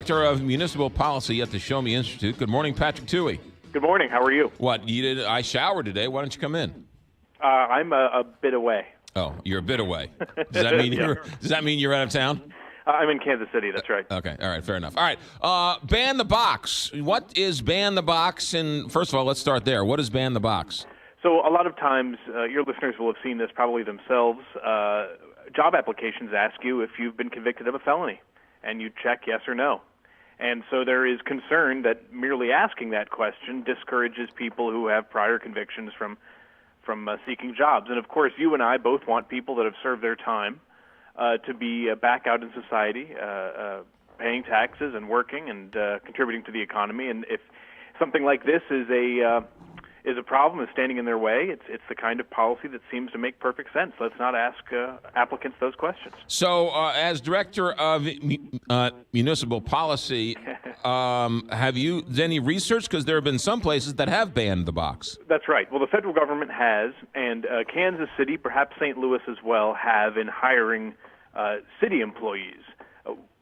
Director of Municipal Policy at the Show Me Institute. Good morning, Patrick Toohey. Good morning. How are you? What, you did? I showered today. Why don't you come in? I'm a bit away. Oh, you're a bit away. Does that mean you're out of town? I'm in Kansas City. That's right. Okay. All right. Fair enough. All right. Ban the box. What is ban the box? And first of all, let's start there. What is ban the box? So a lot of times, your listeners will have seen this probably themselves. Job applications ask you if you've been convicted of a felony, and you check yes or no. And so there is concern that merely asking that question discourages people who have prior convictions from seeking jobs. And of course, you and I both want people that have served their time to be back out in society, paying taxes and working and contributing to the economy. And if something like this is a problem, is standing in their way, it's the kind of policy that seems to make perfect sense. Let's not ask applicants those questions. So, as Director of Municipal Policy, have you done any research? Because there have been some places that have banned the box. That's right. Well, the federal government has, and Kansas City, perhaps St. Louis as well, have in hiring city employees.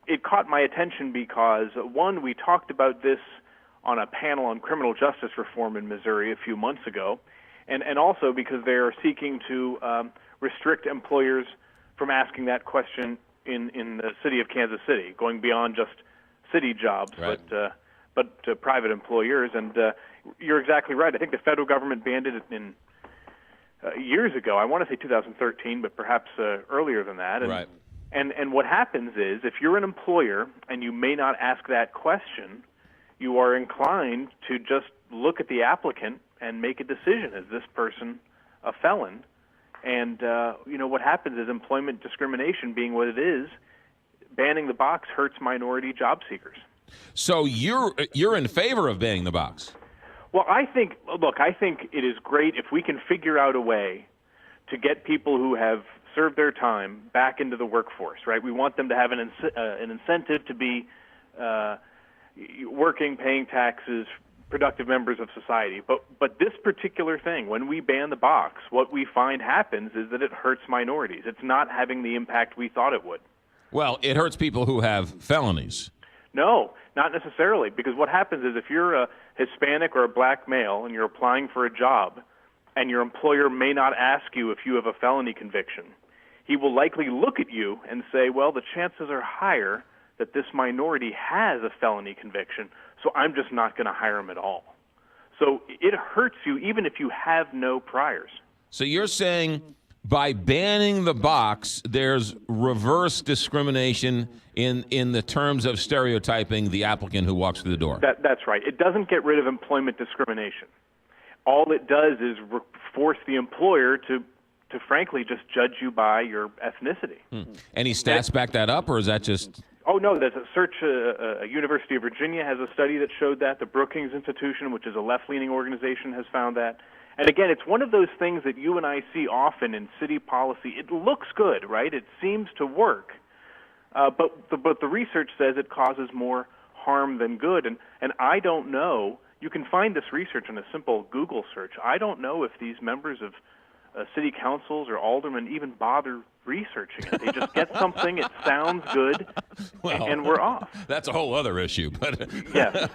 It caught my attention because, one, we talked about this on a panel on criminal justice reform in Missouri a few months ago, and also because they are seeking to restrict employers from asking that question in the city of Kansas City, going beyond just city jobs, right, but private employers. And you're exactly right. I think the federal government banned it in years ago. I want to say 2013, but perhaps earlier than that. And, right. And what happens is, if you're an employer and you may not ask that question, you are inclined to just look at the applicant and make a decision. Is this person a felon? And, what happens is employment discrimination being what it is, banning the box hurts minority job seekers. So you're in favor of banning the box? Well, I think it is great if we can figure out a way to get people who have served their time back into the workforce, right? We want them to have an incentive to be working, paying taxes, productive members of society. But this particular thing, when we ban the box, what we find happens is that it hurts minorities. It's not having the impact we thought it would. Well, it hurts people who have felonies. No, not necessarily, because what happens is if you're a Hispanic or a black male and you're applying for a job and your employer may not ask you if you have a felony conviction, he will likely look at you and say, well, the chances are higher that this minority has a felony conviction, so I'm just not going to hire him at all. So it hurts you even if you have no priors. So you're saying by banning the box, there's reverse discrimination in the terms of stereotyping the applicant who walks through the door. That's right. It doesn't get rid of employment discrimination. All it does is force the employer to frankly just judge you by your ethnicity. Any stats back that up, or is that just... Oh, no, there's a search. University of Virginia has a study that showed that. The Brookings Institution, which is a left-leaning organization, has found that. And again, it's one of those things that you and I see often in city policy. It looks good, right? It seems to work. But the research says it causes more harm than good. And I don't know. You can find this research in a simple Google search. I don't know if these members of city councils or aldermen even bother researching it. They just get something, it sounds good, and we're off. That's a whole other issue. But yes.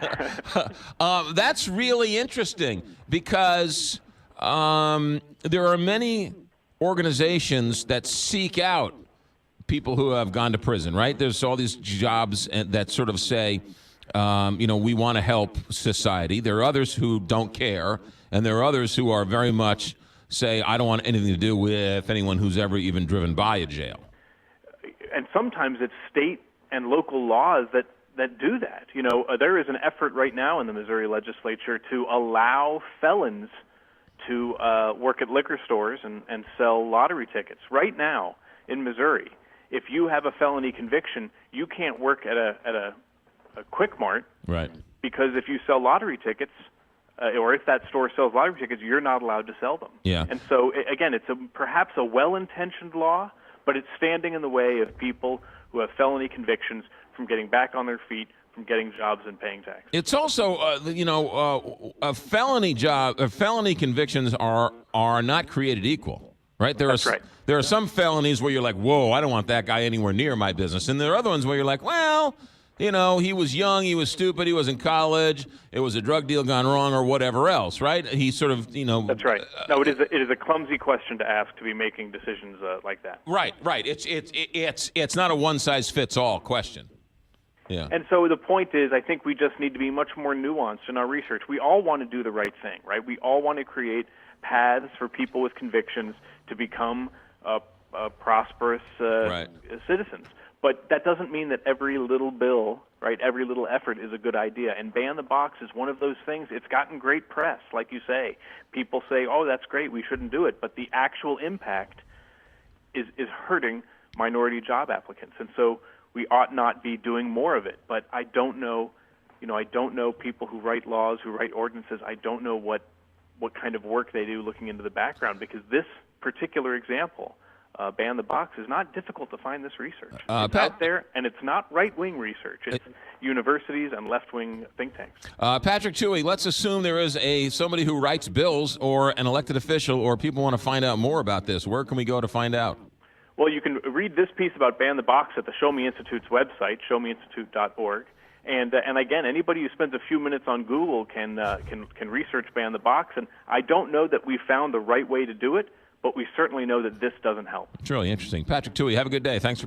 That's really interesting because there are many organizations that seek out people who have gone to prison, right? There's all these jobs that sort of say, we want to help society. There are others who don't care, and there are others who are very much say, I don't want anything to do with anyone who's ever even driven by a jail. And sometimes it's state and local laws that do that. There is an effort right now in the Missouri legislature to allow felons to work at liquor stores and sell lottery tickets. Right now in Missouri, if you have a felony conviction, you can't work at a Quick Mart, right? Because if you sell lottery tickets, or if that store sells lottery tickets, you're not allowed to sell them. Yeah. And so, again, it's perhaps a well-intentioned law, but it's standing in the way of people who have felony convictions from getting back on their feet, from getting jobs and paying taxes. It's also, a felony convictions are not created equal, right? That's right. There are some felonies where you're like, whoa, I don't want that guy anywhere near my business. And there are other ones where you're like, well, he was young, he was stupid, he was in college, it was a drug deal gone wrong or whatever else, right? He sort of, That's right. No, it is a clumsy question to ask to be making decisions like that. Right. It's not a one-size-fits-all question. Yeah. And so the point is, I think we just need to be much more nuanced in our research. We all want to do the right thing, right? We all want to create paths for people with convictions to become prosperous citizens. But that doesn't mean that every little bill, right, every little effort is a good idea. And Ban the Box is one of those things. It's gotten great press, like you say. People say, oh, that's great, we shouldn't do it. But the actual impact is hurting minority job applicants. And so we ought not be doing more of it. But I don't know, I don't know people who write laws, who write ordinances. I don't know what kind of work they do looking into the background, because this particular example, Ban the Box, is not difficult to find this research. It's out there, and it's not right-wing research. It's universities and left-wing think tanks. Patrick Tuohy, let's assume there is somebody who writes bills or an elected official, or people want to find out more about this. Where can we go to find out? Well, you can read this piece about Ban the Box at the Show Me Institute's website, showmeinstitute.org. And again, anybody who spends a few minutes on Google can research Ban the Box. And I don't know that we found the right way to do it, but we certainly know that this doesn't help. It's really interesting. Patrick Tuohy, have a good day. Thanks for